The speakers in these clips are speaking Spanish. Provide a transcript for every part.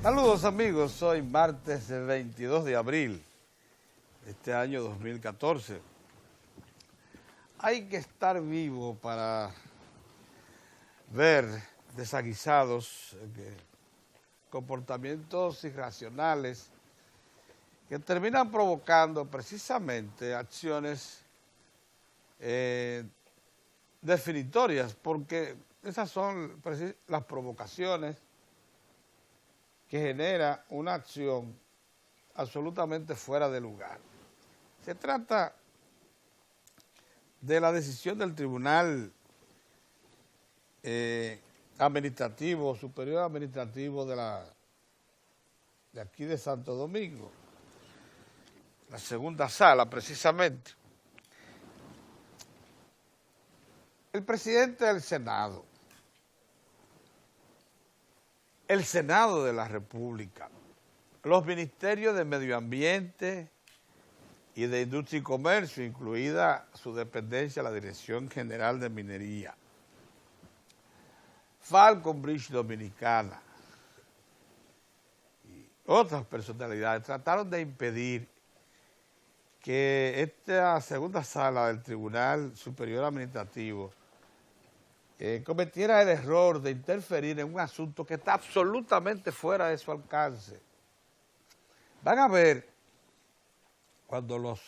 Saludos amigos, hoy martes 22 de abril de este año 2014. Hay que estar vivo para ver desaguisados comportamientos irracionales que terminan provocando precisamente acciones definitorias, porque esas son las provocaciones que genera una acción absolutamente fuera de lugar. Se trata de la decisión del Tribunal Administrativo, Superior Administrativo de aquí de Santo Domingo, la segunda sala precisamente. El presidente del Senado, el Senado de la República, los ministerios de Medio Ambiente y de Industria y Comercio, incluida su dependencia, la Dirección General de Minería, Falcon Bridge Dominicana y otras personalidades trataron de impedir que esta segunda sala del Tribunal Superior Administrativo cometiera el error de interferir en un asunto que está absolutamente fuera de su alcance. Van a ver, cuando los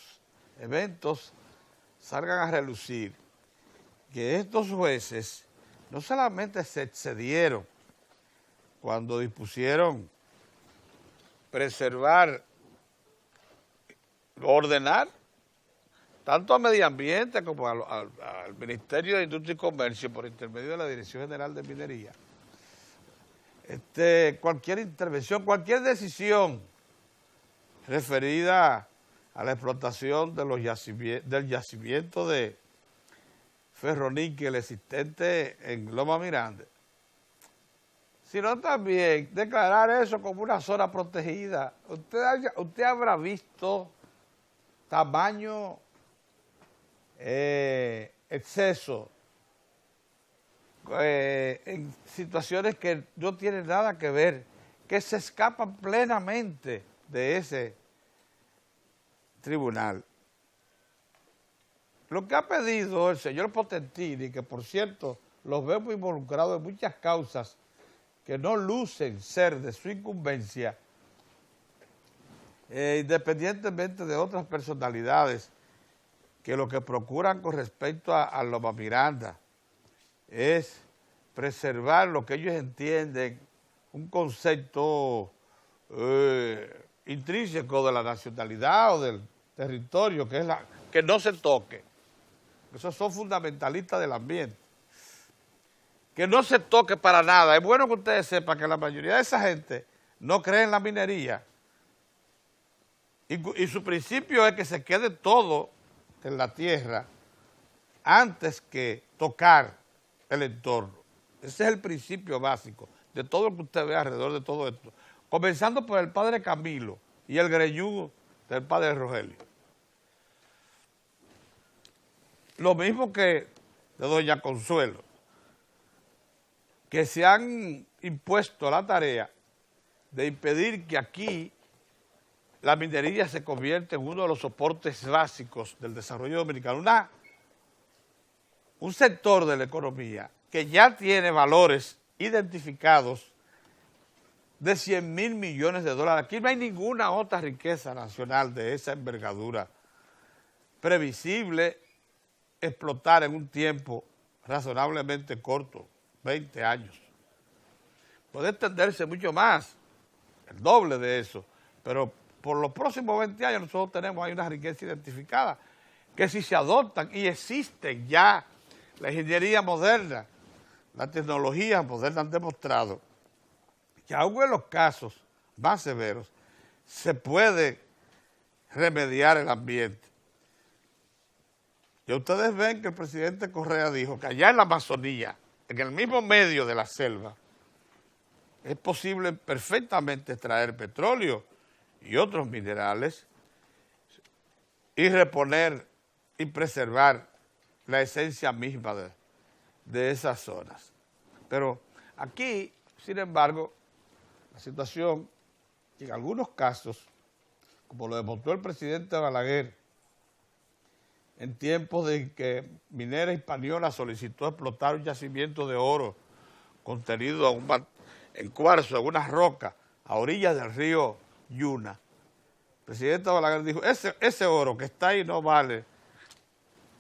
eventos salgan a relucir, que estos jueces no solamente se excedieron cuando dispusieron preservar, ordenar, tanto a Medio Ambiente como al Ministerio de Industria y Comercio, por intermedio de la Dirección General de Minería, cualquier intervención, cualquier decisión referida a la explotación de del yacimiento de ferroníquel existente en Loma Miranda, sino también declarar eso como una zona protegida. Usted habrá visto tamaño exceso en situaciones que no tienen nada que ver, que se escapan plenamente de ese tribunal. Lo que ha pedido el señor Potentini, que por cierto los vemos involucrados en muchas causas que no lucen ser de su incumbencia, independientemente de otras personalidades, que lo que procuran con respecto a Loma Miranda es preservar lo que ellos entienden un concepto intrínseco de la nacionalidad o del territorio, que es que no se toque. Esos son fundamentalistas del ambiente. Que no se toque para nada. Es bueno que ustedes sepan que la mayoría de esa gente no cree en la minería. Y su principio es que se quede todo en la tierra antes que tocar el entorno. Ese es el principio básico de todo lo que usted ve alrededor de todo esto. Comenzando por el padre Camilo y el greñudo del padre Rogelio. Lo mismo que de doña Consuelo, que se han impuesto la tarea de impedir que aquí la minería se convierte en uno de los soportes básicos del desarrollo dominicano. Un sector de la economía que ya tiene valores identificados de 100.000 millones de dólares. Aquí no hay ninguna otra riqueza nacional de esa envergadura previsible explotar en un tiempo razonablemente corto, 20 años. Puede extenderse mucho más, el doble de eso, pero por los próximos 20 años nosotros tenemos ahí una riqueza identificada, que si se adoptan y existen ya, la ingeniería moderna, la tecnología moderna han demostrado que aún en los casos más severos se puede remediar el ambiente. Y ustedes ven que el presidente Correa dijo que allá en la Amazonía, en el mismo medio de la selva, es posible perfectamente extraer petróleo y otros minerales y reponer y preservar la esencia misma de esas zonas. Pero aquí, sin embargo, La situación, en algunos casos, como lo demostró el presidente Balaguer, en tiempos de que Minera Hispaniola solicitó explotar un yacimiento de oro contenido en cuarzo, en una roca, a orillas del río Yuna. El presidente Balaguer dijo, ese oro que está ahí no vale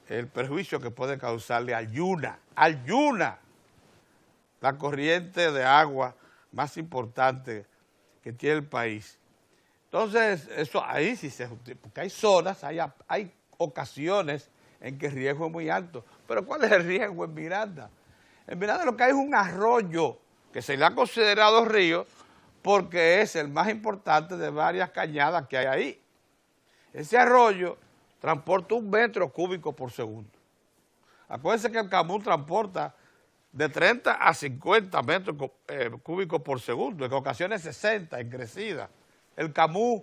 el perjuicio que puede causarle al Yuna, la corriente de agua más importante que tiene el país. Entonces, eso ahí sí se justifica, porque hay zonas, hay ocasiones en que el riesgo es muy alto. Pero ¿cuál es el riesgo en Miranda? En Miranda lo que hay es un arroyo que se le ha considerado río porque es el más importante de varias cañadas que hay ahí. Ese arroyo transporta 1 metro cúbico por segundo. Acuérdense que el Camus transporta de 30 a 50 metros cúbicos por segundo, en ocasiones 60 en crecida. El Camus,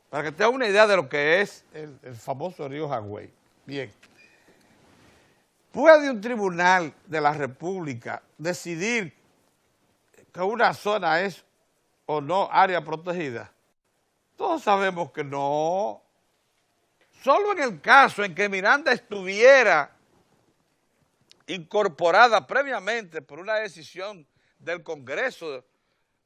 para que tengan una idea de lo que es el famoso río Jagüey. Bien, ¿puede un tribunal de la República decidir que una zona es o no área protegida? Todos sabemos que no. Solo en el caso en que Miranda estuviera incorporada previamente por una decisión del Congreso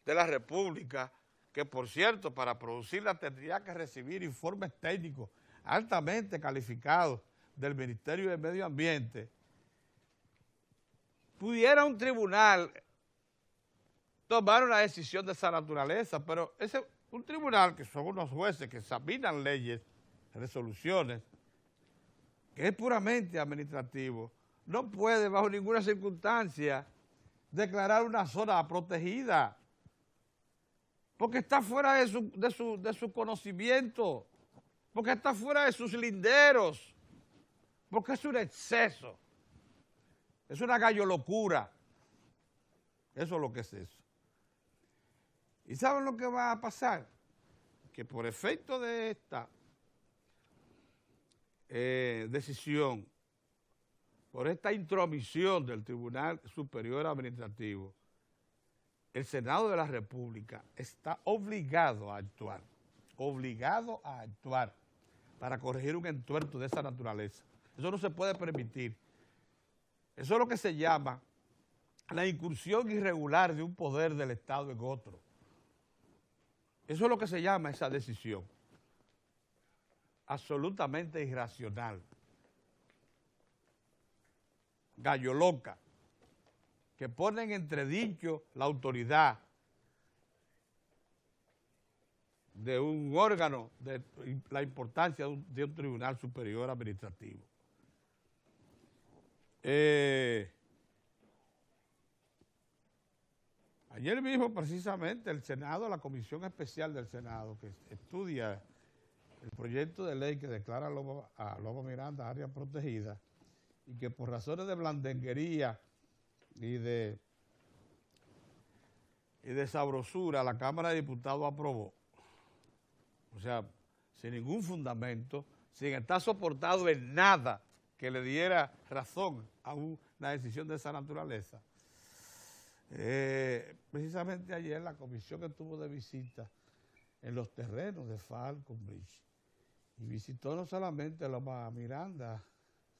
de la República, que por cierto, para producirla tendría que recibir informes técnicos altamente calificados del Ministerio de Medio Ambiente, pudiera un tribunal tomar una decisión de esa naturaleza, pero un tribunal que son unos jueces que examinan leyes, resoluciones, que es puramente administrativo, no puede bajo ninguna circunstancia declarar una zona protegida, porque está fuera de su conocimiento, porque está fuera de sus linderos, porque es un exceso, es una gallo locura. Eso es lo que es eso. ¿Y saben lo que va a pasar? Que por efecto de esta decisión, por esta intromisión del Tribunal Superior Administrativo, el Senado de la República está obligado a actuar para corregir un entuerto de esa naturaleza. Eso no se puede permitir. Eso es lo que se llama la incursión irregular de un poder del Estado en otro. Eso es lo que se llama esa decisión. Absolutamente irracional. Gallo loca. Que pone en entredicho la autoridad de un órgano, de la importancia de un tribunal superior administrativo. Ayer mismo, precisamente, el Senado, la Comisión Especial del Senado, que estudia el proyecto de ley que declara a Loma Miranda área protegida y que por razones de blandenguería y de sabrosura la Cámara de Diputados aprobó. O sea, sin ningún fundamento, sin estar soportado en nada que le diera razón a una decisión de esa naturaleza. Precisamente ayer la comisión estuvo de visita en los terrenos de Falcon Bridge y visitó no solamente Loma Miranda,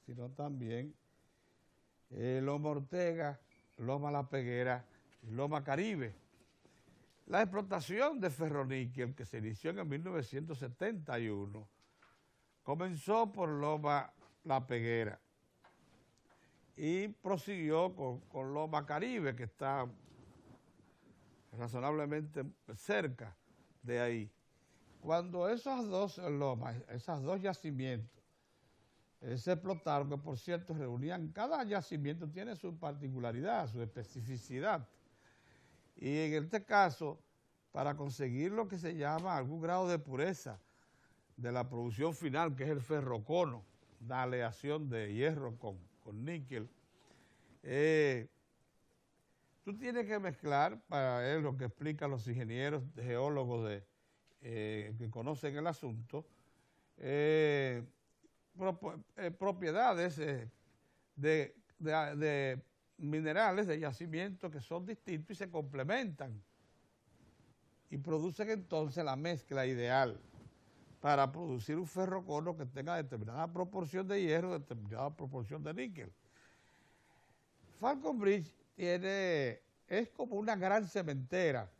sino también Loma Ortega, Loma La Peguera y Loma Caribe. La explotación de ferroníquel, que se inició en el 1971, comenzó por Loma La Peguera y prosiguió con Loma Caribe, que está razonablemente cerca de ahí. Cuando esas dos lomas, esos dos yacimientos, se explotaron, que por cierto reunían, cada yacimiento tiene su particularidad, su especificidad. Y en este caso, para conseguir lo que se llama algún grado de pureza de la producción final, que es el ferrocono, la aleación de hierro con níquel, tú tienes que mezclar, para él lo que explican los ingenieros, geólogos que conocen el asunto, propiedades de minerales, de yacimientos que son distintos y se complementan. y producen entonces la mezcla ideal para producir un ferrocono que tenga determinada proporción de hierro, determinada proporción de níquel. Falconbridge es como una gran cementera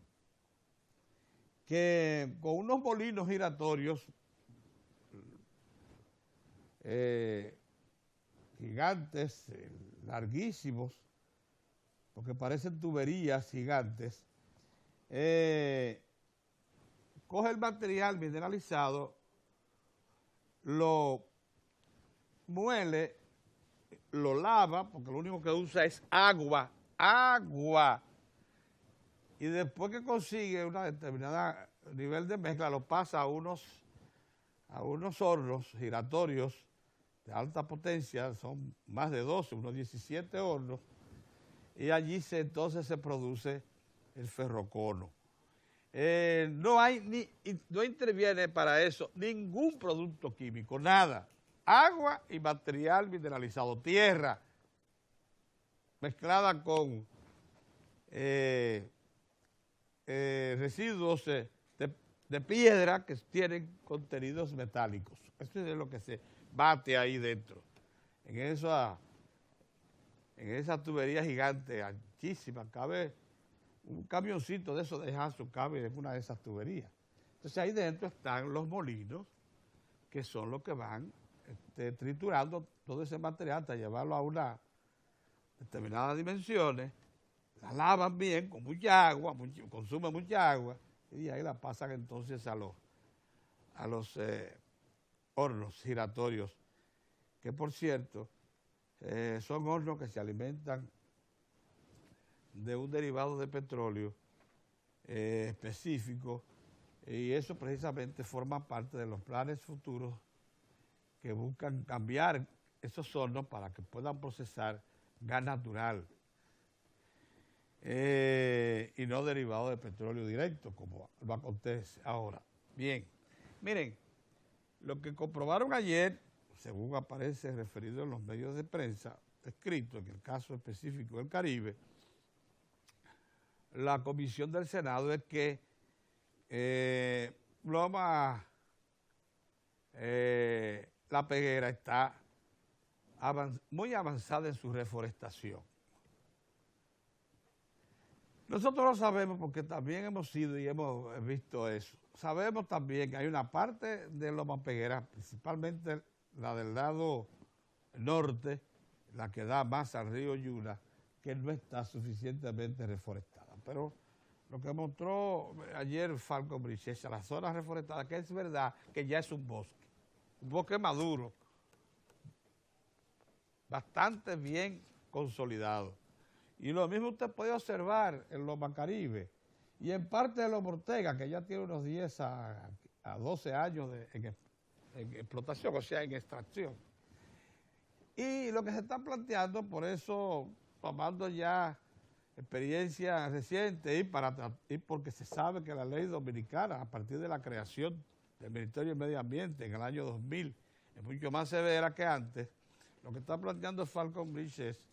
que con unos molinos giratorios gigantes, larguísimos, porque parecen tuberías gigantes, coge el material mineralizado, lo muele, lo lava, porque lo único que usa es agua, y después que consigue una determinada nivel de mezcla, lo pasa a unos hornos giratorios de alta potencia, son más de 12, unos 17 hornos, y allí entonces se produce el ferrocono. No interviene para eso ningún producto químico, nada. Agua y material mineralizado, tierra mezclada con residuos de piedra que tienen contenidos metálicos. Eso es lo que se bate ahí dentro, en esa tubería gigante, anchísima, cabe un camioncito de esos de Jaso, cabe en una de esas tuberías. Entonces ahí dentro están los molinos, que son los que van triturando todo ese material hasta llevarlo a unas determinadas dimensiones, la lavan bien con mucha agua, consume mucha agua, y ahí la pasan entonces a los hornos giratorios, que por cierto son hornos que se alimentan de un derivado de petróleo específico, y eso precisamente forma parte de los planes futuros que buscan cambiar esos hornos para que puedan procesar gas natural y no derivado de petróleo directo, como lo acontece ahora. Bien, miren, lo que comprobaron ayer, según aparece referido en los medios de prensa, escrito en el caso específico del Caribe, la comisión del Senado, es que La Peguera está muy avanzada en su reforestación. Nosotros lo sabemos porque también hemos ido y hemos visto eso. Sabemos también que hay una parte de Loma Peguera, principalmente la del lado norte, la que da más al río Yuna, que no está suficientemente reforestada. Pero lo que mostró ayer Falconbridge es la zona reforestada, que es verdad que ya es un bosque maduro, bastante bien consolidado. Y lo mismo usted puede observar en Loma Caribe y en parte de Loma Ortega, que ya tiene unos 10 a 12 años en explotación, o sea, en extracción. Y lo que se está planteando, por eso, tomando ya experiencia reciente y porque se sabe que la ley dominicana, a partir de la creación del Ministerio de Medio Ambiente en el año 2000, es mucho más severa que antes, lo que está planteando Falconbridge es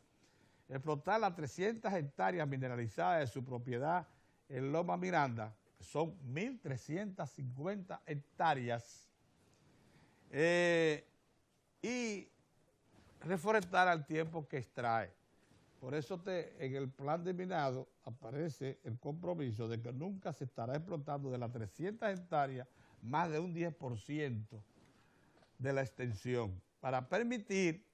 explotar las 300 hectáreas mineralizadas de su propiedad en Loma Miranda, que son 1.350 hectáreas, y reforestar al tiempo que extrae. Por eso en el plan de minado aparece el compromiso de que nunca se estará explotando de las 300 hectáreas más de un 10% de la extensión, para permitir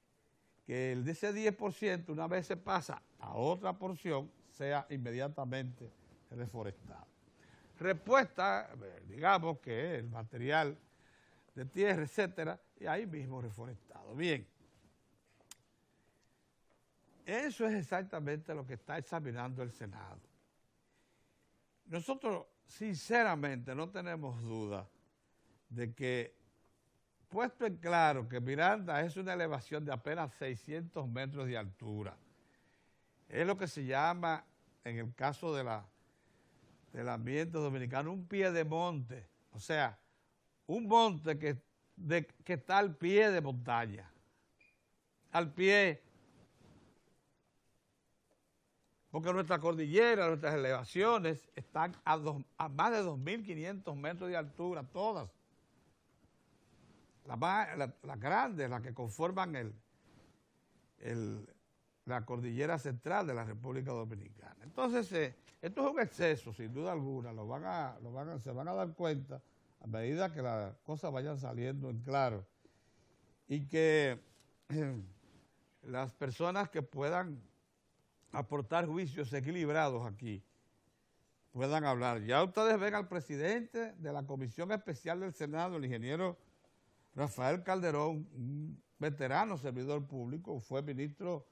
que de ese 10%, una vez se pasa a otra porción, sea inmediatamente reforestado. Respuesta, digamos que el material de tierra, etcétera, y ahí mismo reforestado. Bien, eso es exactamente lo que está examinando el Senado. Nosotros, sinceramente, no tenemos duda de que, puesto en claro que Miranda es una elevación de apenas 600 metros de altura, es lo que se llama, en el caso del ambiente dominicano, un pie de monte, o sea, un monte que está al pie de montaña, al pie. porque nuestra cordillera, nuestras elevaciones están a más de 2.500 metros de altura, todas. Las grandes, las que conforman la cordillera central de la República Dominicana. Entonces, esto es un exceso, sin duda alguna, se van a dar cuenta a medida que las cosas vayan saliendo en claro y que las personas que puedan aportar juicios equilibrados aquí puedan hablar. Ya ustedes ven al presidente de la Comisión Especial del Senado, el ingeniero Rafael Calderón, un veterano servidor público, fue ministro,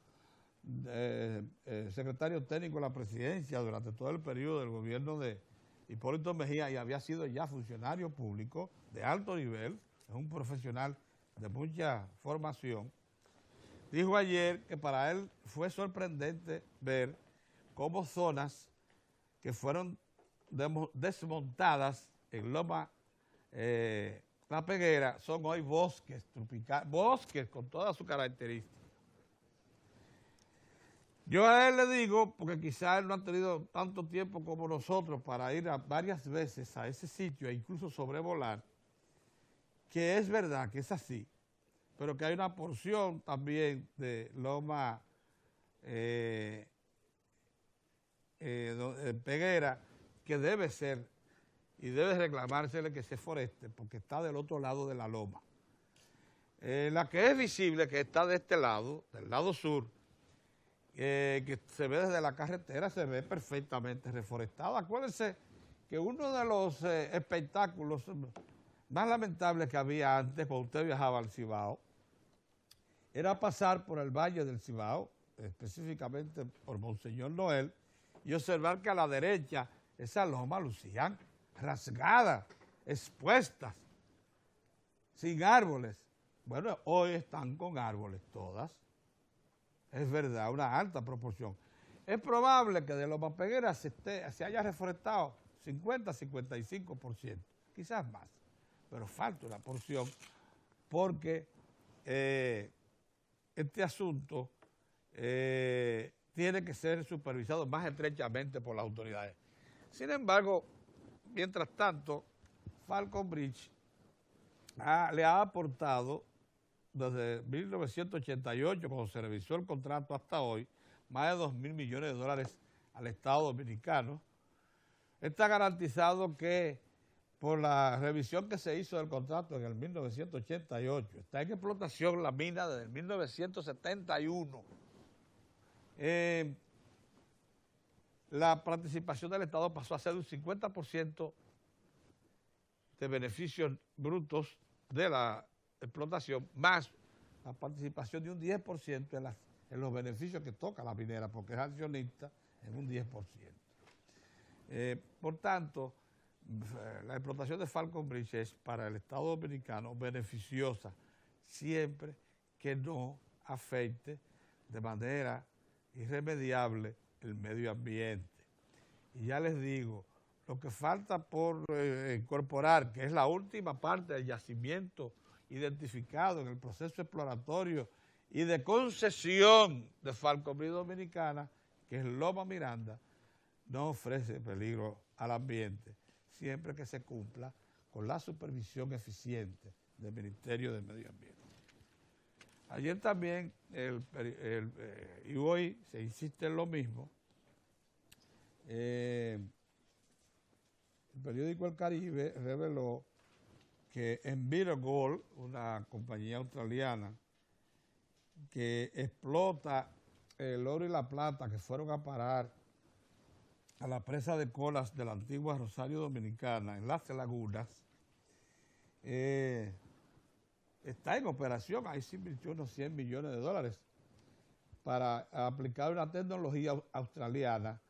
secretario técnico de la presidencia durante todo el periodo del gobierno de Hipólito Mejía y había sido ya funcionario público de alto nivel, es un profesional de mucha formación. Dijo ayer que para él fue sorprendente ver cómo zonas que fueron desmontadas en Loma La Peguera son hoy bosques tropicales, bosques con todas sus características. Yo a él le digo, porque quizás él no ha tenido tanto tiempo como nosotros para ir varias veces a ese sitio e incluso sobrevolar, que es verdad que es así, pero que hay una porción también de Loma Peguera que debe ser y debe reclamársele que se foreste porque está del otro lado de la loma. La que es visible, que está de este lado, del lado sur, que se ve desde la carretera, se ve perfectamente reforestada. Acuérdense que uno de los espectáculos más lamentables que había antes cuando usted viajaba al Cibao era pasar por el Valle del Cibao, específicamente por Monseñor Noel, y observar que a la derecha esas lomas lucían rasgadas, expuestas, sin árboles. Bueno, hoy están con árboles todas. Es verdad, una alta proporción. Es probable que de Loma Peguera se haya reforestado 50-55%, quizás más, pero falta una porción porque este asunto tiene que ser supervisado más estrechamente por las autoridades. Sin embargo, mientras tanto, Falcon Bridge le ha aportado desde 1988, cuando se revisó el contrato hasta hoy, más de 2.000 millones de dólares al Estado Dominicano. Está garantizado que por la revisión que se hizo del contrato en el 1988, está en explotación la mina desde el 1971. La participación del Estado pasó a ser un 50% de beneficios brutos de la explotación, más la participación de un 10% en los beneficios que toca la minera, porque es accionista en un 10%. Por tanto, la explotación de Falcon Bridge es para el Estado Dominicano beneficiosa, siempre que no afecte de manera irremediable el medio ambiente. Y ya les digo, lo que falta por incorporar, que es la última parte del yacimiento identificado en el proceso exploratorio y de concesión de Falcon Bridge Dominicana, que es Loma Miranda, no ofrece peligro al ambiente, siempre que se cumpla con la supervisión eficiente del Ministerio del Medio Ambiente. Ayer también, y hoy se insiste en lo mismo, el periódico El Caribe reveló que Envirogold, una compañía australiana que explota el oro y la plata que fueron a parar a la presa de Colas de la antigua Rosario Dominicana, en Las Lagunas, está en operación. Ahí se invirtió unos 100 millones de dólares para aplicar una tecnología australiana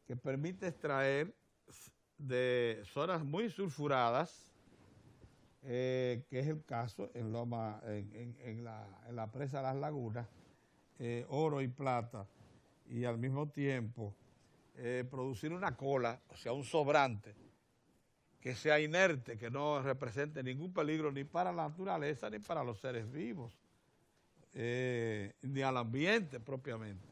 que permite extraer de zonas muy sulfuradas, que es el caso en la presa de Las Lagunas, oro y plata, y al mismo tiempo producir una cola, o sea, un sobrante, que sea inerte, que no represente ningún peligro ni para la naturaleza ni para los seres vivos, ni al ambiente propiamente.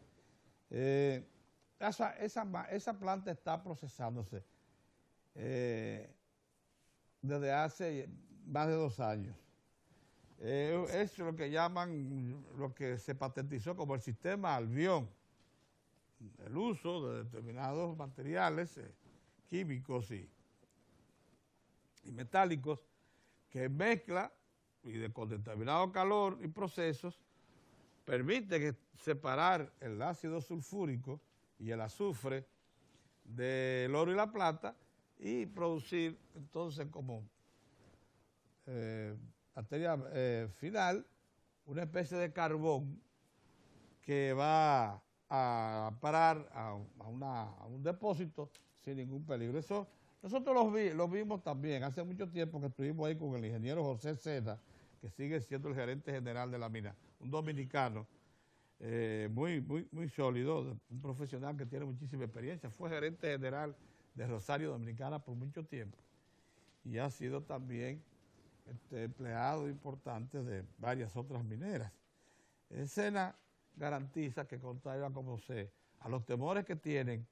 esa planta está procesándose desde hace más de 2 años. Es lo que llaman, lo que se patentizó como el sistema Albión, el uso de determinados materiales químicos y metálicos que mezcla y con determinado calor y procesos permite separar el ácido sulfúrico y el azufre del oro y la plata y producir entonces como materia final una especie de carbón que va a parar a un depósito sin ningún peligro. Eso nosotros lo vimos también hace mucho tiempo que estuvimos ahí con el ingeniero José Seda, que sigue siendo el gerente general de la mina, un dominicano muy sólido, un profesional que tiene muchísima experiencia. Fue gerente general de Rosario Dominicana por mucho tiempo y ha sido también empleado importante de varias otras mineras. Sena garantiza que, contrario a como a los temores que tienen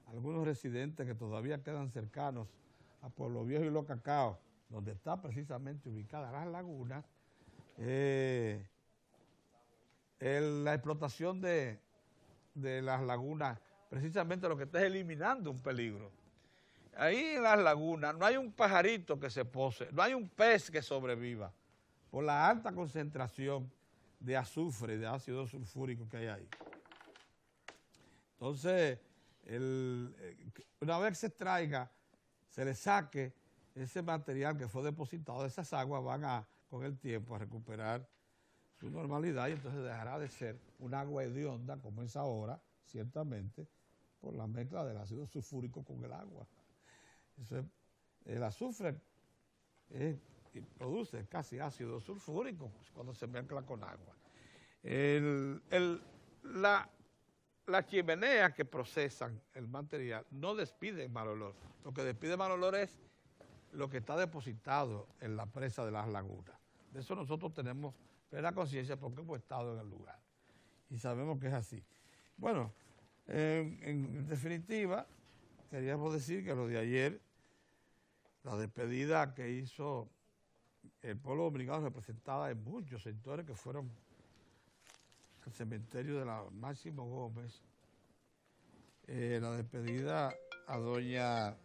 algunos residentes que todavía quedan cercanos a Pueblo Viejo y Los Cacaos, donde está precisamente ubicada las lagunas, la explotación de las lagunas, precisamente lo que está es eliminando un peligro. Ahí en las lagunas no hay un pajarito que se pose, no hay un pez que sobreviva por la alta concentración de azufre, de ácido sulfúrico que hay ahí. Entonces, una vez que se extraiga, se le saque ese material que fue depositado, esas aguas van con el tiempo a recuperar su normalidad y entonces dejará de ser un agua hedionda como es ahora, ciertamente, por la mezcla del ácido sulfúrico con el agua. El azufre produce casi ácido sulfúrico cuando se mezcla con agua. Las chimeneas que procesan el material no despiden mal olor. Lo que despide mal olor es lo que está depositado en la presa de las lagunas. De eso nosotros tenemos plena conciencia porque hemos estado en el lugar y sabemos que es así. Bueno, en definitiva, queríamos decir que lo de ayer, la despedida que hizo el pueblo dominicano representada en muchos sectores que fueron al cementerio de la Máximo Gómez, la despedida a doña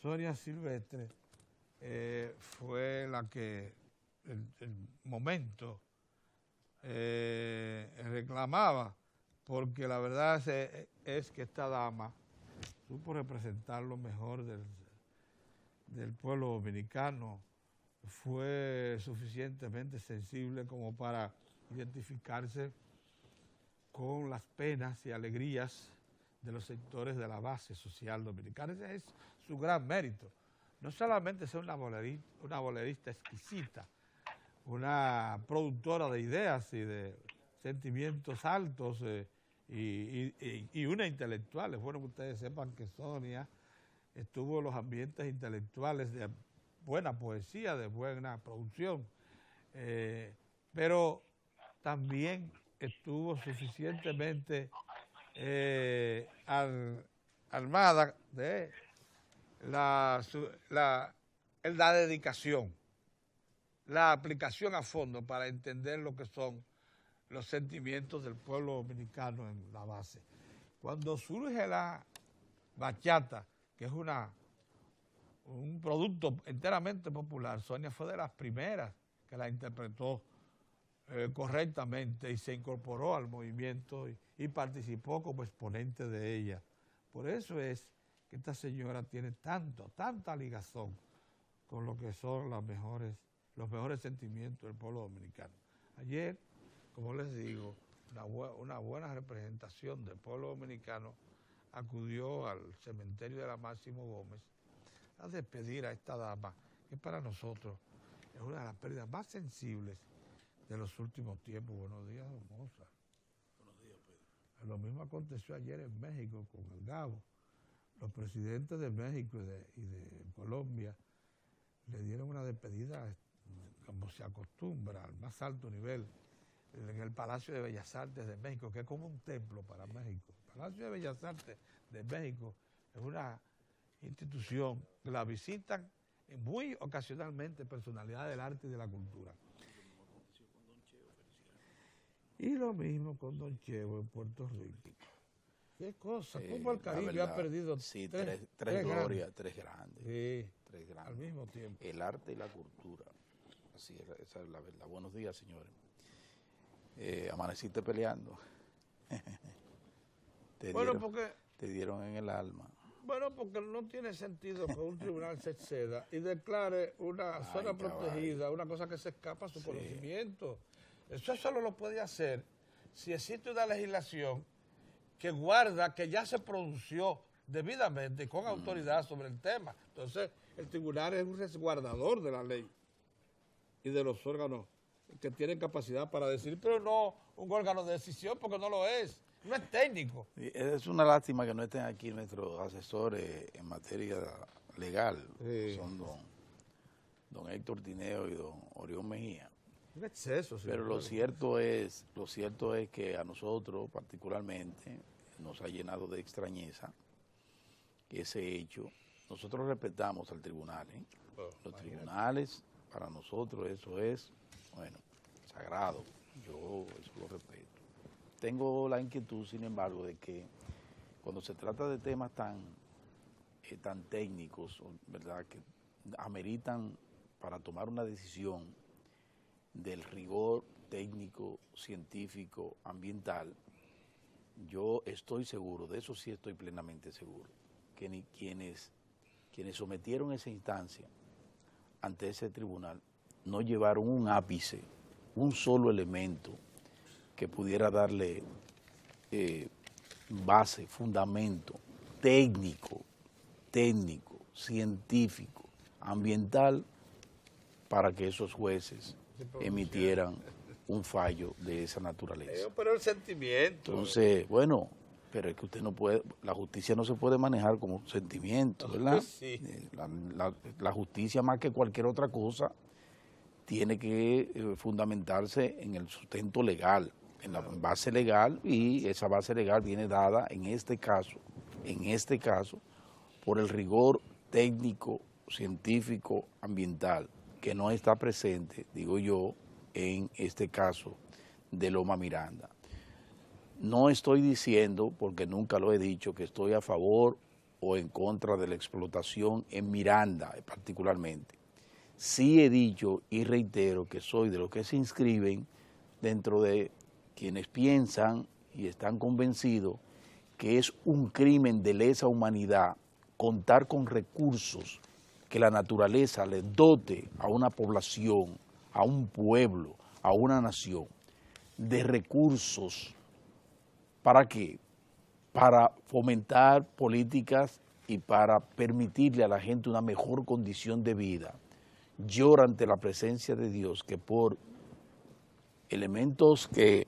Sonia Silvestre fue la que el momento reclamaba, porque la verdad es que esta dama supo representar lo mejor del pueblo dominicano, fue suficientemente sensible como para identificarse con las penas y alegrías de los sectores de la base social dominicana. Ese es su gran mérito. No solamente ser una bolerista exquisita, una productora de ideas y de sentimientos altos y una intelectual. Es bueno que ustedes sepan que Sonia estuvo en los ambientes intelectuales de buena poesía, de buena producción, pero también estuvo suficientemente armada de la dedicación, la aplicación a fondo para entender lo que son los sentimientos del pueblo dominicano en la base. Cuando surge la bachata, que es un producto enteramente popular, Sonia fue de las primeras que la interpretó correctamente y se incorporó al movimiento y participó como exponente de ella. Por eso es que esta señora tiene tanta ligazón con lo que son los mejores sentimientos del pueblo dominicano. Ayer, como les digo, una buena representación del pueblo dominicano acudió al cementerio de la Máximo Gómez a despedir a esta dama, que para nosotros es una de las pérdidas más sensibles de los últimos tiempos. Buenos días, don Mozart. Buenos días, Pedro. Lo mismo aconteció ayer en México con el Gabo. Los presidentes de México y de Colombia le dieron una despedida como se acostumbra, al más alto nivel en el Palacio de Bellas Artes de México, que es como un templo para México. El Palacio de Bellas Artes de México es una institución que la visitan muy ocasionalmente personalidades del arte y de la cultura. Y lo mismo con Don Chevo en Puerto Rico. ¿Qué cosa? ¿Cómo el Caribe ha perdido tres glorias, tres grandes? Sí, tres grandes. Al mismo tiempo. El arte y la cultura. Así es, esa es la verdad. Buenos días, señores. Amaneciste peleando. Te dieron en el alma. Bueno, porque no tiene sentido que un tribunal se exceda y declare una zona protegida, una cosa que se escapa a su conocimiento. Eso solo lo puede hacer si existe una legislación que guarda, que ya se pronunció debidamente con autoridad sobre el tema. Entonces, el tribunal es un resguardador de la ley y de los órganos que tienen capacidad para decir, pero no un órgano de decisión, porque no lo es. No es técnico. Es una lástima que no estén aquí nuestros asesores en materia legal. Sí. Son don Héctor Tineo y don Orión Mejía. Un exceso. Sí, pero lo cierto es que a nosotros particularmente nos ha llenado de extrañeza ese hecho. Nosotros respetamos al tribunal, ¿eh? Los tribunales, para nosotros eso es, bueno, sagrado. Yo eso lo respeto. Tengo la inquietud, sin embargo, de que cuando se trata de temas tan técnicos, ¿verdad?, que ameritan para tomar una decisión del rigor técnico, científico, ambiental, yo estoy seguro, de eso sí estoy plenamente seguro, que ni quienes sometieron esa instancia ante ese tribunal no llevaron un ápice, un solo elemento que pudiera darle base, fundamento técnico, científico, ambiental, para que esos jueces emitieran un fallo de esa naturaleza. Pero el sentimiento. Entonces, bueno, pero es que usted no puede, la justicia no se puede manejar como sentimiento, ¿verdad? Sí. La justicia, más que cualquier otra cosa, tiene que fundamentarse en el sustento legal, en la base legal, y esa base legal viene dada en este caso, por el rigor técnico, científico, ambiental, que no está presente, digo yo, en este caso de Loma Miranda. No estoy diciendo, porque nunca lo he dicho, que estoy a favor o en contra de la explotación en Miranda particularmente. Sí he dicho y reitero que soy de los que se inscriben dentro de quienes piensan y están convencidos que es un crimen de lesa humanidad contar con recursos que la naturaleza le dote a una población, a un pueblo, a una nación, de recursos. ¿Para qué? Para fomentar políticas y para permitirle a la gente una mejor condición de vida. Llora ante la presencia de Dios que por elementos que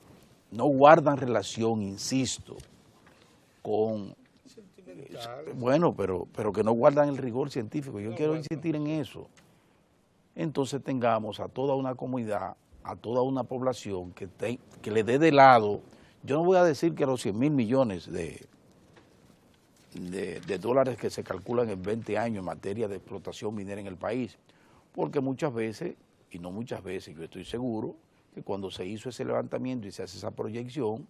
no guardan relación, insisto, con... bueno, pero que no guardan el rigor científico. Yo quiero insistir en eso. Entonces tengamos a toda una comunidad, a toda una población que le dé de lado. Yo no voy a decir que los 100.000 millones de dólares que se calculan en 20 años en materia de explotación minera en el país, porque muchas veces, y no muchas veces, yo estoy seguro que cuando se hizo ese levantamiento y se hace esa proyección,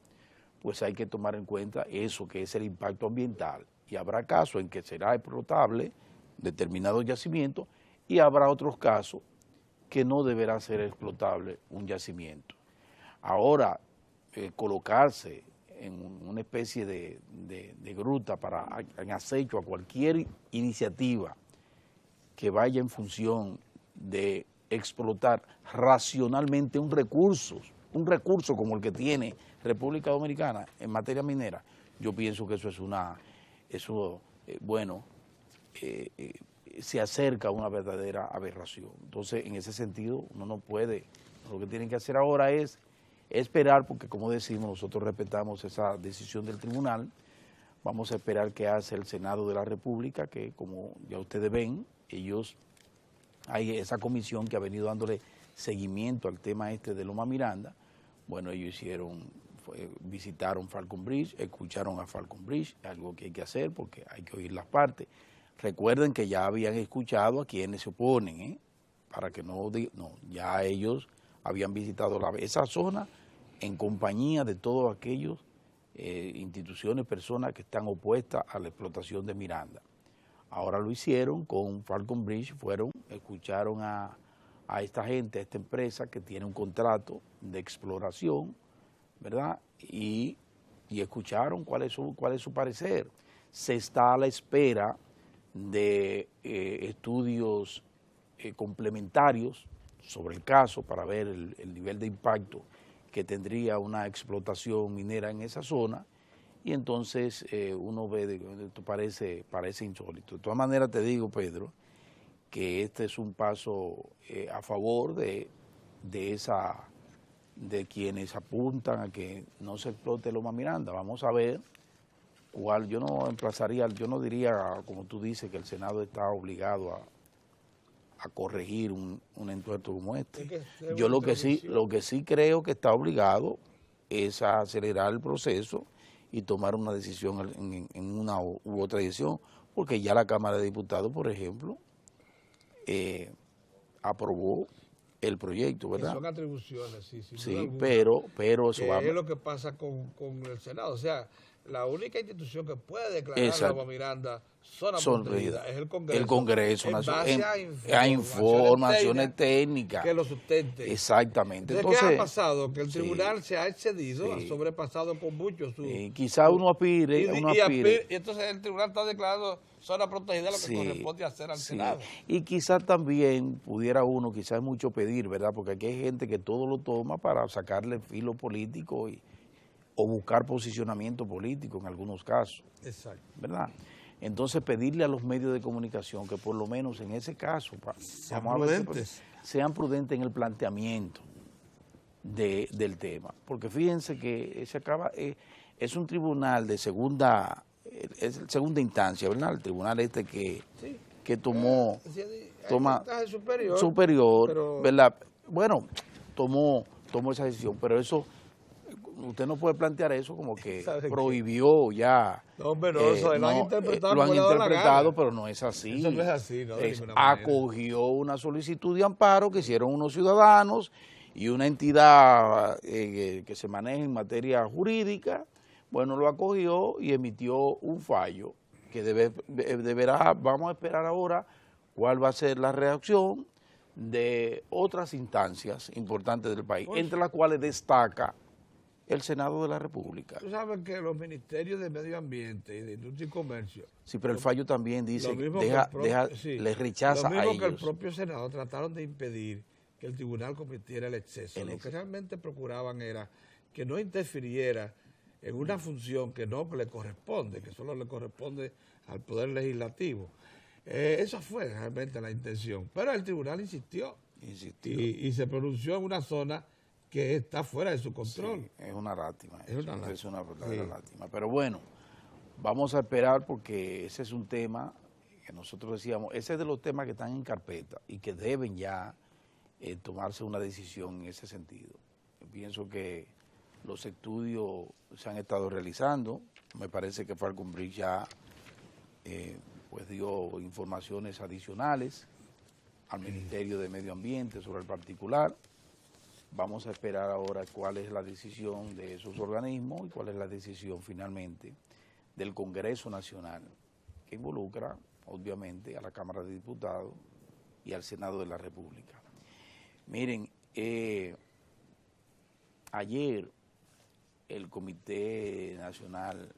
pues hay que tomar en cuenta eso que es el impacto ambiental. Y habrá casos en que será explotable determinado yacimiento y habrá otros casos que no deberá ser explotable un yacimiento. Ahora, colocarse en una especie de gruta en acecho a cualquier iniciativa que vaya en función de explotar racionalmente un recurso como el que tiene República Dominicana en materia minera, yo pienso que se acerca a una verdadera aberración. Entonces, en ese sentido, uno no puede, lo que tienen que hacer ahora es esperar, porque como decimos, nosotros respetamos esa decisión del tribunal. Vamos a esperar qué hace el Senado de la República, que como ya ustedes ven, hay esa comisión que ha venido dándole seguimiento al tema de Loma Miranda, Bueno, ellos visitaron Falcon Bridge, escucharon a Falcon Bridge, algo que hay que hacer porque hay que oír las partes. Recuerden que ya habían escuchado a quienes se oponen, para que no, ya ellos habían visitado esa zona en compañía de todos aquellos instituciones, personas que están opuestas a la explotación de Miranda. Ahora lo hicieron con Falcon Bridge, escucharon a esta gente, a esta empresa que tiene un contrato de exploración, ¿verdad? Y escucharon cuál es su parecer. Se está a la espera de estudios complementarios sobre el caso para ver el nivel de impacto que tendría una explotación minera en esa zona, y entonces uno ve, esto parece insólito. De todas maneras te digo, Pedro, que este es un paso a favor de quienes apuntan a que no se explote Loma Miranda. Vamos a ver cuál. Yo no diría, como tú dices, que el Senado está obligado a corregir un entuerto como este. Yo lo que sí creo que está obligado es a acelerar el proceso y tomar una decisión en una u otra dirección, porque ya la Cámara de Diputados, por ejemplo, aprobó el proyecto, ¿verdad? Que son atribuciones, sí. Sí, pero eso va. Es lo que pasa con el Senado. O sea, la única institución que puede declarar a Loma Miranda zona protegida es el Congreso. El Congreso Nacional. A informaciones técnicas. Que lo sustente. Exactamente. Entonces, ¿qué ha pasado? Que el tribunal se ha excedido, ha sobrepasado con mucho su... quizá uno aspire. Y entonces el tribunal está declarando zona protegida, lo que corresponde hacer al Senado. Y quizás también pudiera uno, quizás es mucho pedir, ¿verdad? Porque aquí hay gente que todo lo toma para sacarle filo político o buscar posicionamiento político en algunos casos. Exacto. ¿Verdad? Entonces pedirle a los medios de comunicación que por lo menos en ese caso sean prudentes en el planteamiento del tema. Porque fíjense que es un tribunal de segunda instancia, ¿verdad? El tribunal que toma superior, pero, ¿verdad? Bueno, tomó esa decisión, pero eso, usted no puede plantear eso como que prohibió ya. No, hombre, lo han interpretado, pero no es así. Eso no es así, ¿no? Acogió una solicitud de amparo que hicieron unos ciudadanos y una entidad que se maneja en materia jurídica. Bueno, lo acogió y emitió un fallo que vamos a esperar ahora cuál va a ser la reacción de otras instancias importantes del país, entre las cuales destaca el Senado de la República. Tú sabes que los ministerios de Medio Ambiente y de Industria y Comercio... Sí, pero el fallo también dice les rechaza a ellos. Lo mismo que el propio Senado trataron de impedir que el tribunal cometiera el exceso. Lo que realmente procuraban era que no interfiriera en una función que no le corresponde, que solo le corresponde al Poder Legislativo. Esa fue realmente la intención. Pero el tribunal insistió. Y se pronunció en una zona que está fuera de su control. Sí, es una lástima. Es una verdadera lástima. Pero bueno, vamos a esperar porque ese es un tema que nosotros decíamos, ese es de los temas que están en carpeta y que deben ya tomarse una decisión en ese sentido. Yo pienso que los estudios se han estado realizando. Me parece que Falcon Bridge ya pues dio informaciones adicionales al Ministerio de Medio Ambiente sobre el particular. Vamos a esperar ahora cuál es la decisión de esos organismos y cuál es la decisión finalmente del Congreso Nacional, que involucra obviamente a la Cámara de Diputados y al Senado de la República. Miren, ayer el Comité Nacional,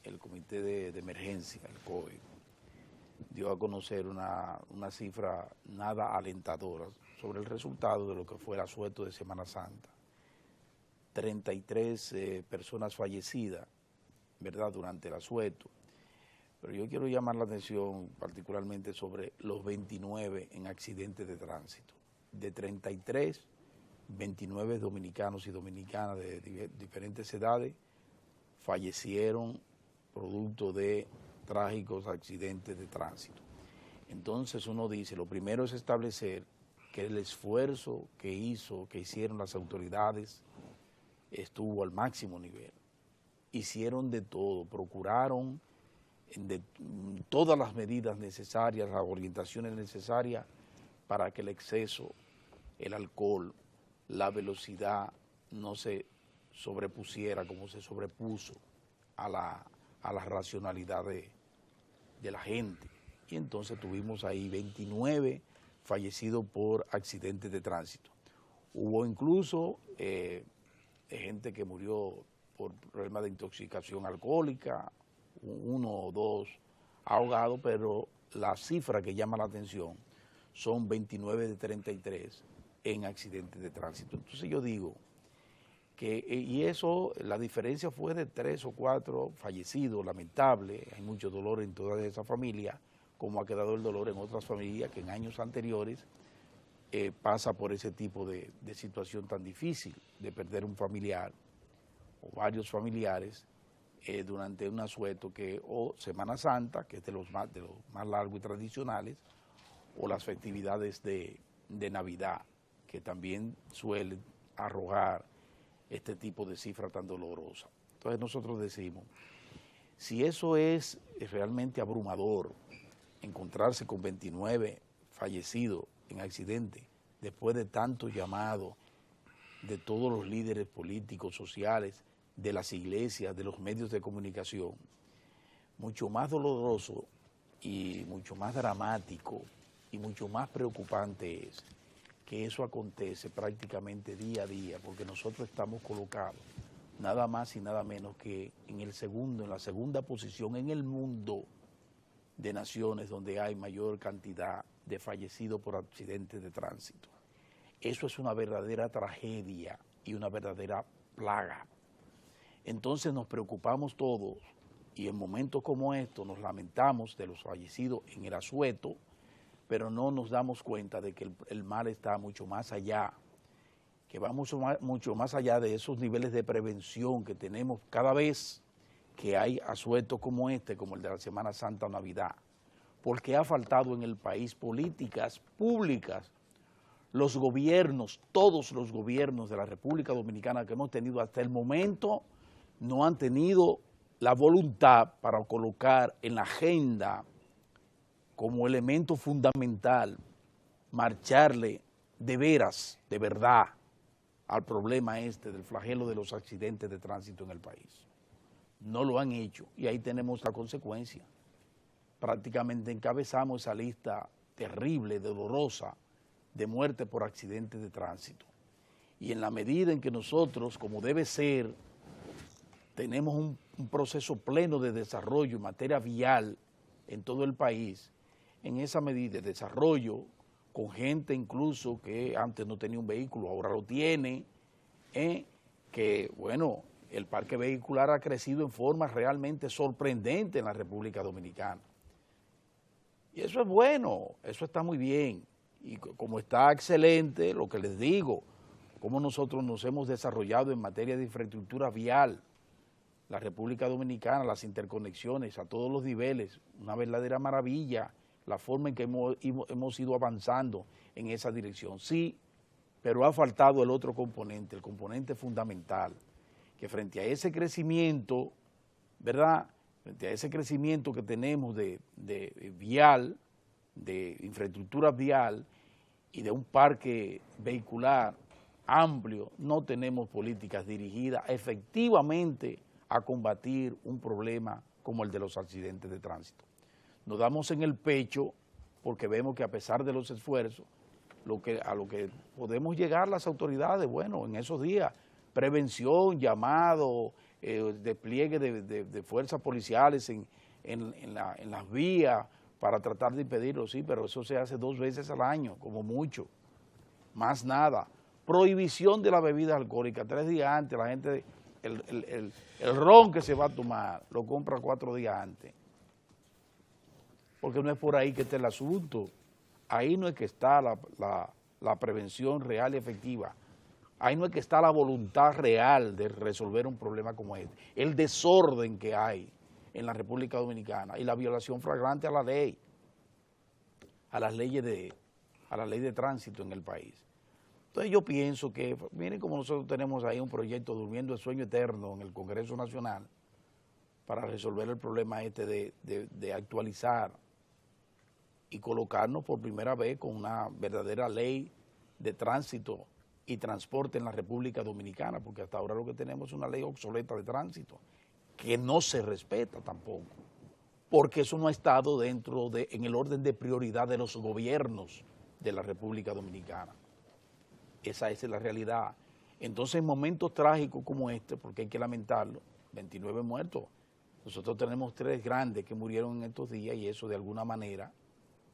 el Comité de Emergencia, el COE, dio a conocer una cifra nada alentadora sobre el resultado de lo que fue el asueto de Semana Santa. 33 personas fallecidas, ¿verdad?, durante el asueto. Pero yo quiero llamar la atención particularmente sobre los 29 en accidentes de tránsito. De 33, 29 dominicanos y dominicanas de diferentes edades fallecieron producto de trágicos accidentes de tránsito. Entonces uno dice, lo primero es establecer que el esfuerzo que hicieron las autoridades estuvo al máximo nivel. Hicieron de todo, procuraron de todas las medidas necesarias, las orientaciones necesarias para que el exceso, el alcohol, la velocidad no se sobrepusiera como se sobrepuso a la racionalidad de la gente. Y entonces tuvimos ahí 29 fallecidos por accidentes de tránsito. Hubo incluso gente que murió por problemas de intoxicación alcohólica, 1 o 2 ahogados, pero la cifra que llama la atención son 29 de 33 en accidentes de tránsito. Entonces yo digo que, y eso, la diferencia fue de 3 o 4 fallecidos, lamentable, hay mucho dolor en toda esa familia, como ha quedado el dolor en otras familias que en años anteriores pasa por ese tipo de situación tan difícil, de perder un familiar o varios familiares durante un asueto o Semana Santa, que es de los más largos y tradicionales, o las festividades de Navidad, que también suelen arrojar este tipo de cifra tan dolorosa. Entonces nosotros decimos, si eso es realmente abrumador, encontrarse con 29 fallecidos en accidente, después de tantos llamados de todos los líderes políticos, sociales, de las iglesias, de los medios de comunicación, mucho más doloroso y mucho más dramático y mucho más preocupante es que eso acontece prácticamente día a día, porque nosotros estamos colocados nada más y nada menos que en la segunda posición en el mundo de naciones donde hay mayor cantidad de fallecidos por accidentes de tránsito. Eso es una verdadera tragedia y una verdadera plaga. Entonces nos preocupamos todos y en momentos como estos nos lamentamos de los fallecidos en el asueto, pero no nos damos cuenta de que el mal está mucho más allá, que va mucho más allá de esos niveles de prevención que tenemos cada vez que hay asuetos como este, como el de la Semana Santa o Navidad, porque ha faltado en el país políticas públicas. Los gobiernos, todos los gobiernos de la República Dominicana que hemos tenido hasta el momento, no han tenido la voluntad para colocar en la agenda como elemento fundamental, marcharle de veras, de verdad, al problema del flagelo de los accidentes de tránsito en el país. No lo han hecho y ahí tenemos la consecuencia. Prácticamente encabezamos esa lista terrible, dolorosa, de muerte por accidentes de tránsito. Y en la medida en que nosotros, como debe ser, tenemos un proceso pleno de desarrollo en materia vial en todo el país, en esa medida de desarrollo, con gente incluso que antes no tenía un vehículo, ahora lo tiene, que bueno, el parque vehicular ha crecido en forma realmente sorprendente en la República Dominicana. Y eso es bueno, eso está muy bien. Y como está excelente, lo que les digo, cómo nosotros nos hemos desarrollado en materia de infraestructura vial, la República Dominicana, las interconexiones a todos los niveles, una verdadera maravilla, la forma en que hemos ido avanzando en esa dirección. Sí, pero ha faltado el otro componente, el componente fundamental, que frente a ese crecimiento, ¿verdad?, frente a ese crecimiento que tenemos de vial, de infraestructura vial y de un parque vehicular amplio, no tenemos políticas dirigidas efectivamente a combatir un problema como el de los accidentes de tránsito. Nos damos en el pecho porque vemos que a pesar de los esfuerzos, a lo que podemos llegar las autoridades, bueno, en esos días, prevención, llamado, despliegue de fuerzas policiales en las vías para tratar de impedirlo, sí, pero eso se hace 2 veces al año, como mucho, más nada. Prohibición de la bebida alcohólica, 3 días antes, la gente, el ron que se va a tomar, lo compra 4 días antes, porque no es por ahí que está el asunto. Ahí no es que está la prevención real y efectiva. Ahí no es que está la voluntad real de resolver un problema como este. El desorden que hay en la República Dominicana y la violación flagrante a la ley, a la ley de tránsito en el país. Entonces yo pienso que, miren como nosotros tenemos ahí un proyecto durmiendo el sueño eterno en el Congreso Nacional para resolver el problema de actualizar y colocarnos por primera vez con una verdadera ley de tránsito y transporte en la República Dominicana, porque hasta ahora lo que tenemos es una ley obsoleta de tránsito, que no se respeta tampoco, porque eso no ha estado en el orden de prioridad de los gobiernos de la República Dominicana. Esa es la realidad. Entonces, en momentos trágicos como este, porque hay que lamentarlo, 29 muertos, nosotros tenemos 3 grandes que murieron en estos días y eso de alguna manera,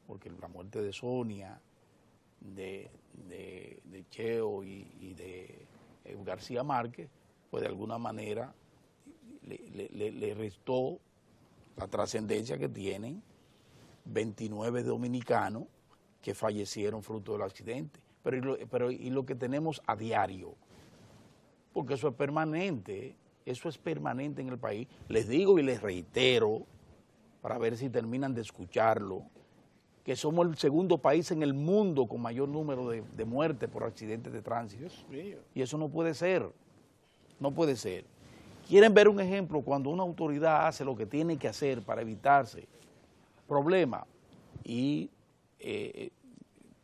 porque la muerte de Sonia, de Cheo y de García Márquez, pues de alguna manera le restó la trascendencia que tienen 29 dominicanos que fallecieron fruto del accidente. Pero lo que tenemos a diario, porque eso es permanente en el país. Les digo y les reitero, para ver si terminan de escucharlo, que somos el segundo país en el mundo con mayor número de muertes por accidentes de tránsito. Dios mío. Y eso no puede ser, no puede ser. ¿Quieren ver un ejemplo cuando una autoridad hace lo que tiene que hacer para evitarse problemas? Y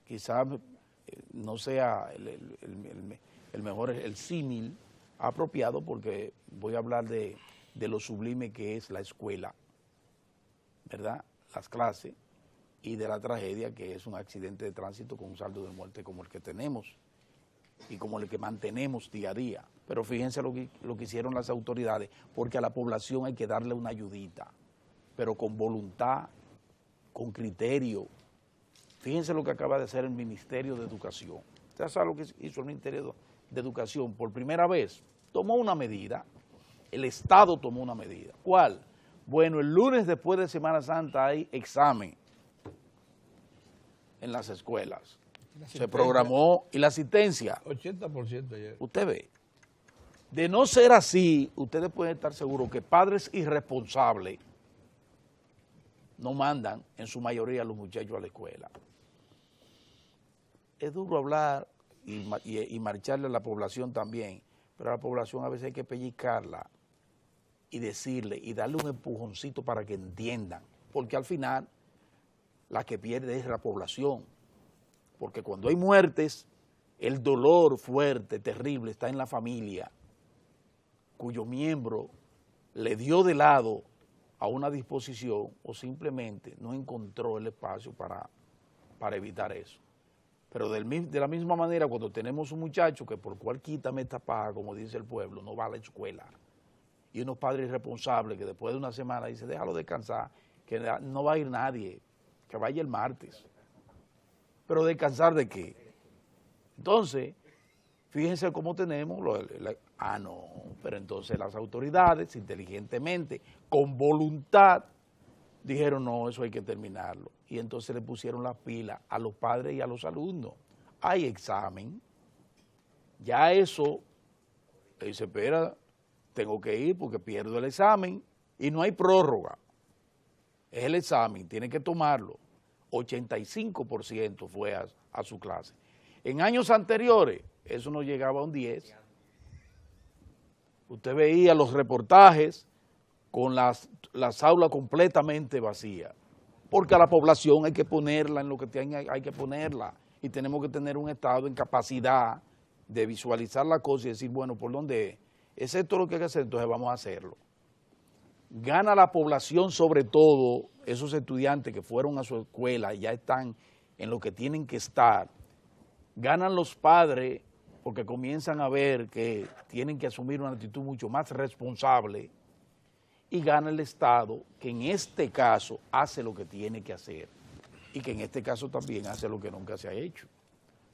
quizás no sea el mejor, el símil apropiado, porque voy a hablar de lo sublime que es la escuela, ¿verdad? Las clases, y de la tragedia que es un accidente de tránsito con un saldo de muerte como el que tenemos y como el que mantenemos día a día. Pero fíjense lo que hicieron las autoridades, porque a la población hay que darle una ayudita, pero con voluntad, con criterio. Fíjense lo que acaba de hacer el Ministerio de Educación. ¿Usted sabe lo que hizo el Ministerio de Educación? Por primera vez tomó una medida, el Estado tomó una medida. ¿Cuál? Bueno, el lunes después de Semana Santa hay examen en las escuelas. Se programó, y la asistencia. 80% ayer. Usted ve. De no ser así, ustedes pueden estar seguros que padres irresponsables no mandan en su mayoría a los muchachos a la escuela. Es duro hablar y marcharle a la población también, pero a la población a veces hay que pellizcarla y decirle y darle un empujoncito para que entiendan, porque al final la que pierde es la población, porque cuando hay muertes, el dolor fuerte, terrible, está en la familia, cuyo miembro le dio de lado a una disposición o simplemente no encontró el espacio para evitar eso. Pero de la misma manera, cuando tenemos un muchacho que por cual quítame esta paga, como dice el pueblo, no va a la escuela, y unos padres irresponsables que después de una semana dicen, déjalo descansar, que no va a ir nadie, que vaya el martes. ¿Pero descansar de qué? Entonces, fíjense cómo tenemos, no, pero entonces las autoridades inteligentemente, con voluntad, dijeron no, eso hay que terminarlo. Y entonces le pusieron las pilas a los padres y a los alumnos. Hay examen, ya eso, le dice, espera, tengo que ir porque pierdo el examen y no hay prórroga. Es el examen, tiene que tomarlo. 85% fue a su clase. En años anteriores, eso no llegaba a un 10. Usted veía los reportajes con las aulas completamente vacías, porque a la población hay que ponerla en lo que hay que ponerla, y tenemos que tener un Estado en capacidad de visualizar la cosa y decir, bueno, ¿por dónde es esto lo que hay que hacer? Entonces vamos a hacerlo. Gana la población, sobre todo esos estudiantes que fueron a su escuela y ya están en lo que tienen que estar. Ganan los padres porque comienzan a ver que tienen que asumir una actitud mucho más responsable, y gana el Estado, que en este caso hace lo que tiene que hacer y que en este caso también hace lo que nunca se ha hecho,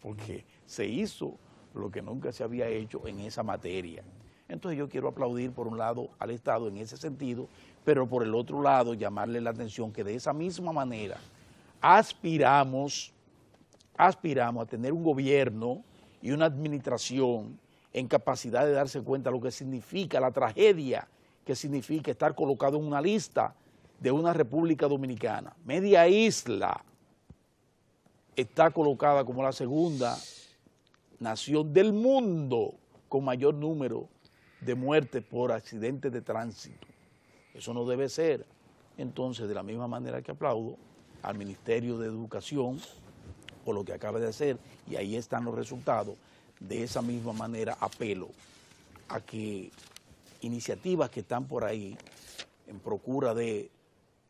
porque se hizo lo que nunca se había hecho en esa materia. Entonces yo quiero aplaudir por un lado al Estado en ese sentido, pero por el otro lado llamarle la atención que de esa misma manera aspiramos a tener un gobierno y una administración en capacidad de darse cuenta de lo que significa la tragedia, que significa estar colocado en una lista de una República Dominicana. Media isla está colocada como la segunda nación del mundo con mayor número de muertes por accidentes de tránsito. Eso no debe ser. Entonces, de la misma manera que aplaudo al Ministerio de Educación por lo que acaba de hacer, y ahí están los resultados, de esa misma manera apelo a que iniciativas que están por ahí en procura de,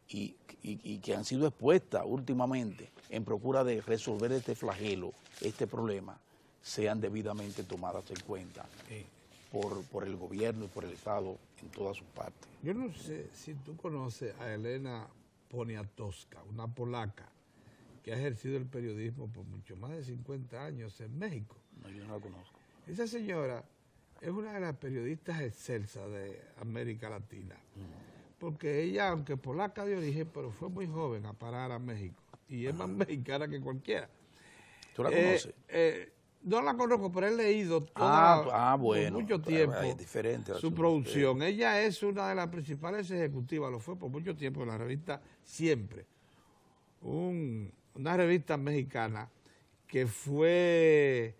y que han sido expuestas últimamente, en procura de resolver este flagelo, este problema, sean debidamente tomadas en cuenta por el gobierno y por el Estado en todas sus partes. Yo no sé si tú conoces a Elena Poniatowska, una polaca que ha ejercido el periodismo por mucho más de 50 años en México. No, yo no la conozco. Esa señora es una de las periodistas excelsas de América Latina, porque ella, aunque polaca de origen, pero fue muy joven a parar a México, y es más mexicana que cualquiera. ¿Tú la conoces? No la conozco, pero he leído bueno, por mucho tiempo es diferente su producción. Ella es una de las principales ejecutivas, lo fue por mucho tiempo en la revista Siempre, una revista mexicana que fue,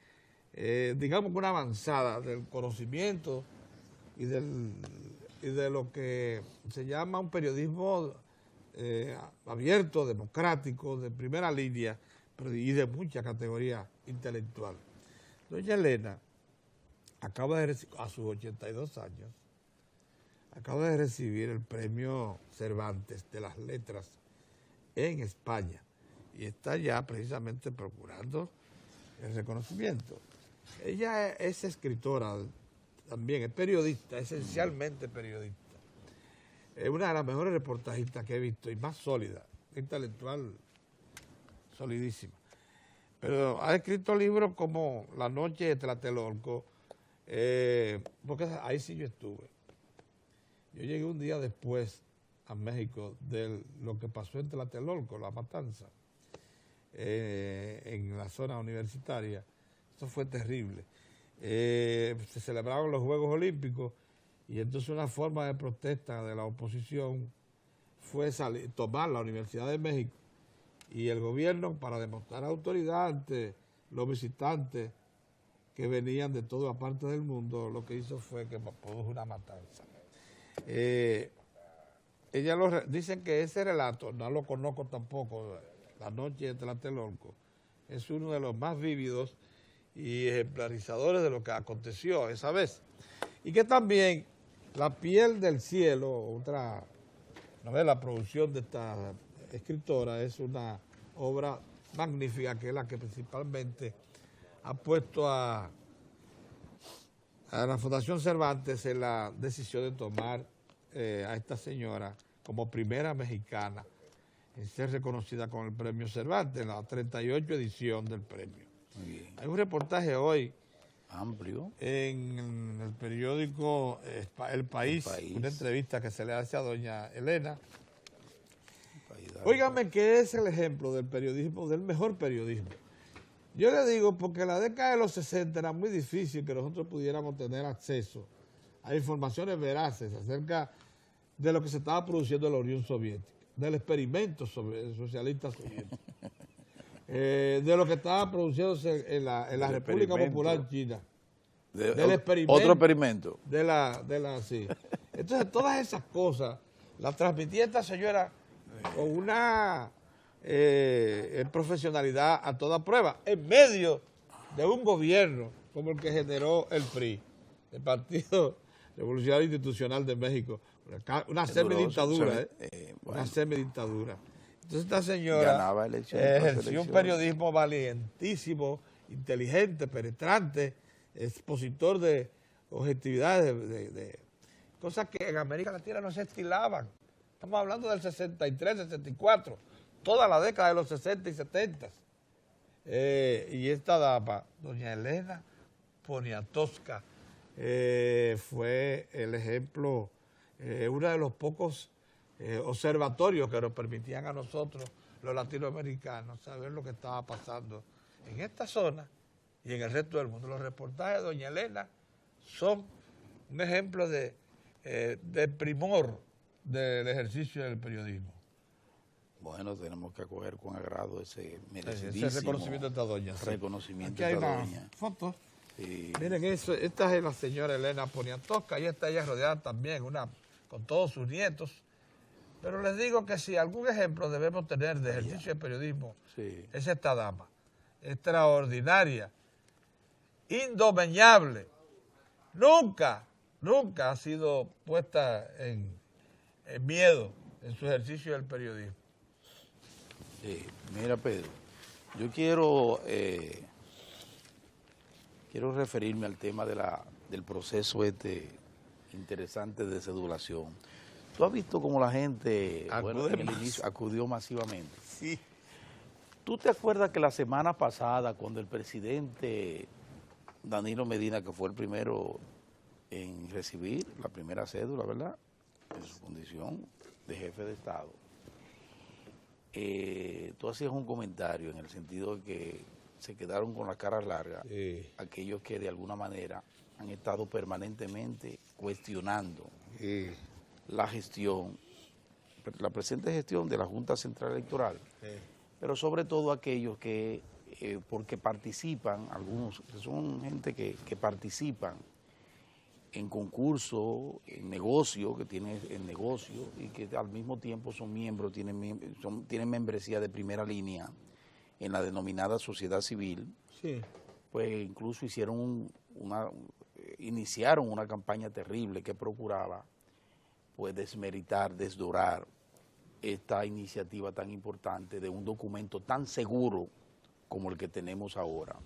digamos, una avanzada del conocimiento y de lo que se llama un periodismo abierto, democrático, de primera línea, y de mucha categoría intelectual. Doña Elena acaba de a sus 82 años, acaba de recibir el premio Cervantes de las Letras en España y está ya precisamente procurando el reconocimiento. Ella es escritora también, es periodista, esencialmente periodista. Es una de las mejores reportajistas que he visto y más sólida, intelectual solidísima. Pero ha escrito libros como La noche de Tlatelolco, porque ahí sí yo estuve. Yo llegué un día después a México de lo que pasó en Tlatelolco, la matanza, en la zona universitaria. Eso fue terrible. Se celebraron los Juegos Olímpicos y entonces una forma de protesta de la oposición fue tomar la Universidad de México, y el gobierno, para demostrar autoridad ante los visitantes que venían de toda parte del mundo, lo que hizo fue que produjo una matanza. Dicen que ese relato, no lo conozco tampoco, La noche de Tlatelolco, es uno de los más vívidos y ejemplarizadores de lo que aconteció esa vez. Y que también La piel del cielo, otra novela, producción de esta escritora, es una obra magnífica, que es la que principalmente ha puesto a la Fundación Cervantes en la decisión de tomar a esta señora como primera mexicana en ser reconocida con el premio Cervantes, en la 38 edición del premio. Muy bien. Hay un reportaje hoy Amplio. en el periódico El País, una entrevista que se le hace a doña Elena. Óigame, que es el ejemplo del periodismo, del mejor periodismo. Yo le digo, porque en la década de los 60 era muy difícil que nosotros pudiéramos tener acceso a informaciones veraces acerca de lo que se estaba produciendo en la Unión Soviética, del experimento socialista soviético, de lo que estaba produciéndose en la República Popular China, del experimento. Otro experimento. Sí. Entonces, todas esas cosas las transmitía esta señora con una profesionalidad a toda prueba, en medio de un gobierno como el que generó el PRI, el Partido Revolucionario Institucional de México, una semidictadura, una semidictadura. Entonces esta señora ejerció un periodismo valientísimo, inteligente, penetrante, expositor de objetividades, de cosas que en América Latina no se estilaban. Estamos hablando del 63, 64, toda la década de los 60 y 70. Y esta dama, doña Elena Poniatowska, fue el ejemplo, uno de los pocos observatorios que nos permitían a nosotros, los latinoamericanos, saber lo que estaba pasando en esta zona y en el resto del mundo. Los reportajes de doña Elena son un ejemplo de primor del ejercicio del periodismo. Bueno, tenemos que acoger con agrado ese Ese merecidísimo reconocimiento de esta doña. Sí. reconocimiento Aquí hay de esta una doña. foto. Sí. Miren eso, esta es la señora Elena Poniatowska, y está ella rodeada también, con todos sus nietos. Pero les digo que si algún ejemplo debemos tener de ejercicio de periodismo, Sí. es esta dama, extraordinaria, indomeñable, nunca ha sido puesta en miedo en su ejercicio del periodismo. Sí. Mira, Pedro, yo quiero referirme al tema del proceso interesante de cedulación. ¿Tú has visto cómo la gente en el inicio acudió masivamente? Sí. ¿Tú te acuerdas que la semana pasada, cuando el presidente Danilo Medina, que fue el primero en recibir la primera cédula, ¿verdad?, en su condición de jefe de Estado, tú hacías un comentario en el sentido de que se quedaron con la cara larga aquellos que de alguna manera han estado permanentemente cuestionando la gestión, la presente gestión de la Junta Central Electoral, pero sobre todo aquellos que, porque participan, algunos que son gente que participan en concursos, en negocio, que tienen el negocio y que al mismo tiempo son miembros, tienen membresía de primera línea en la denominada sociedad civil, Sí. pues incluso iniciaron una campaña terrible que procuraba pues desmeritar, desdorar esta iniciativa tan importante de un documento tan seguro como el que tenemos ahora.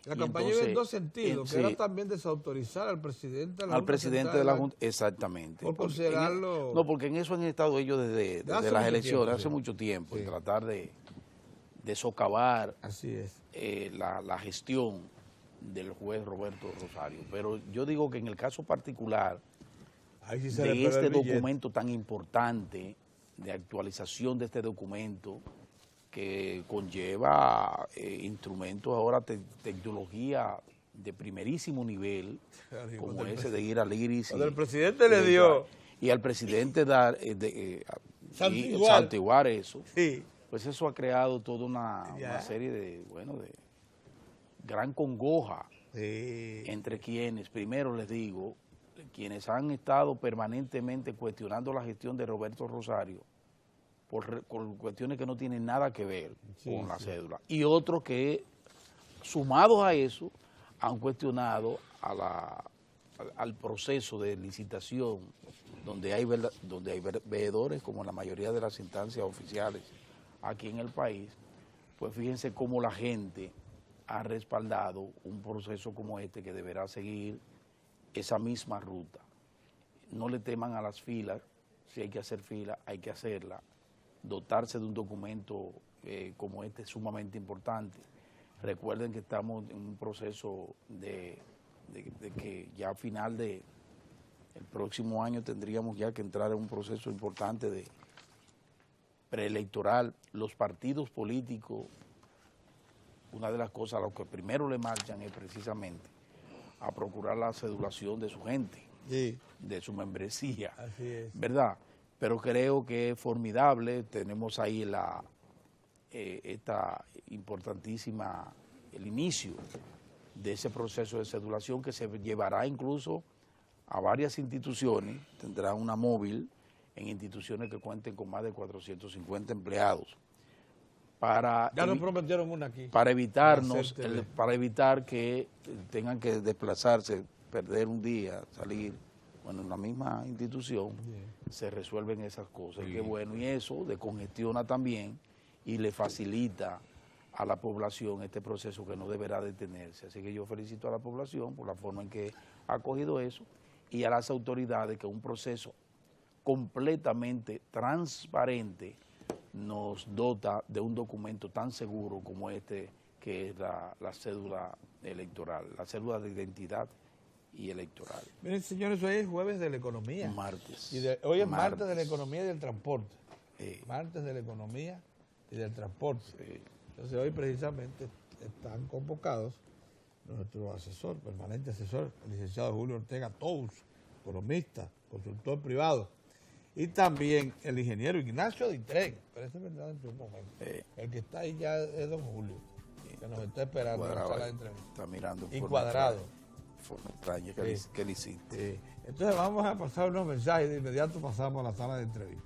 La campaña iba en dos sentidos, que era también desautorizar al presidente de la Junta. Al presidente de la Junta, exactamente. Por considerarlo... No, porque en eso han estado ellos desde las elecciones, hace mucho tiempo, Sí. en tratar de socavar Así es. La gestión del juez Roberto Rosario. Pero yo digo que en el caso particular Ahí sí se de le pega este el billete. documento tan importante, de actualización de este documento, que conlleva instrumentos ahora, tecnología de primerísimo nivel, como ese de ir al IRIS. Cuando el presidente le dio... Y al presidente santiguar eso, Sí. pues eso ha creado toda una serie de gran congoja entre quienes, primero les digo, quienes han estado permanentemente cuestionando la gestión de Roberto Rosario por cuestiones que no tienen nada que ver con la cédula, y otros que, sumados a eso, han cuestionado al proceso de licitación donde hay veedores, como en la mayoría de las instancias oficiales aquí en el país. Pues fíjense cómo la gente ha respaldado un proceso como este, que deberá seguir esa misma ruta. No le teman a las filas. Si hay que hacer fila, hay que hacerla. Dotarse de un documento como este es sumamente importante. Recuerden que estamos en un proceso de que ya a final del próximo año tendríamos ya que entrar en un proceso importante de preelectoral. Los partidos políticos, una de las cosas a lo que primero le marchan es precisamente a procurar la cedulación de su gente, de su membresía, Así es. ¿verdad? Pero creo que es formidable. Tenemos ahí esta importantísima, el inicio de ese proceso de cedulación que se llevará incluso a varias instituciones. Tendrá una móvil en instituciones que cuenten con más de 450 empleados. Ya nos prometieron una aquí. Para evitar que tengan que desplazarse, perder un día, salir. Bueno, en la misma institución se resuelven esas cosas. Y qué bueno, y eso descongestiona también y le facilita a la población este proceso que no deberá detenerse. Así que yo felicito a la población por la forma en que ha acogido eso, y a las autoridades, que un proceso completamente transparente nos dota de un documento tan seguro como este, que es la cédula electoral, la cédula de identidad y electoral. Miren, señores, hoy es jueves de la economía. Martes. Hoy es martes de la economía y del transporte. Sí. Martes de la economía y del transporte. Sí. Entonces hoy precisamente están convocados nuestro asesor, permanente asesor, el licenciado Julio Ortega Tous, economista, consultor privado. y también el ingeniero Ignacio Ditren, pero ese vendrá dentro de un momento. El que está ahí ya es don Julio, que nos está esperando en la sala de entrevista. Está mirando. Y Cuadrado. Forma extraña que le hiciste. Entonces vamos a pasar unos mensajes y de inmediato pasamos a la sala de entrevista.